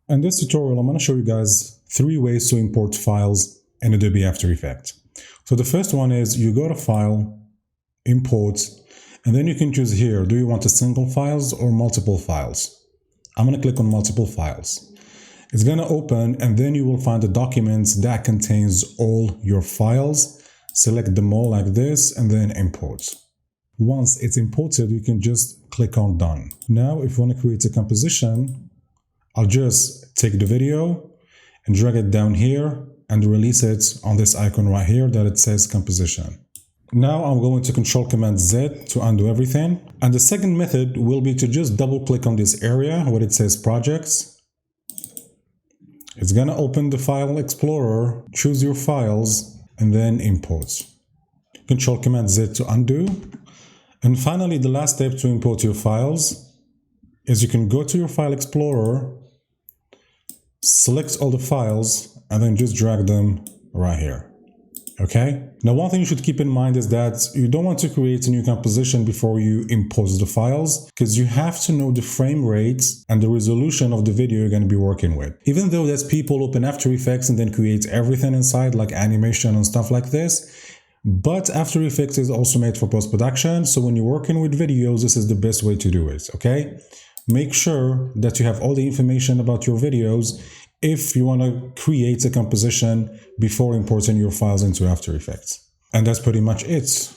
In this tutorial, I'm going to show you guys 3 ways to import files in Adobe After Effects. So the first one is you go to File, Import, and then you can choose here, do you want a single files or multiple files? I'm going to click on multiple files. It's going to open, and then you will find the documents that contains all your files. Select them all like this, and then import. Once it's imported, you can just click on Done. Now, if you want to create a composition, I'll just take the video and drag it down here and release it on this icon right here that it says composition. Now I'm going to Control-Command-Z to undo everything. And the second method will be to just double click on this area where it says projects. It's going to open the File Explorer, choose your files, and then import. Control-Command-Z to undo. And finally, the last step to import your files is you can go to your File Explorer, select all the files, and then just drag them right here. Okay? Now, one thing you should keep in mind is that you don't want to create a new composition before you import the files, because you have to know the frame rates and the resolution of the video you're going to be working with. Even though there's people open After Effects and then create everything inside, like animation and stuff like this, but After Effects is also made for post-production, so when you're working with videos, this is the best way to do it, okay? Make sure that you have all the information about your videos if you want to create a composition before importing your files into After Effects. And that's pretty much it.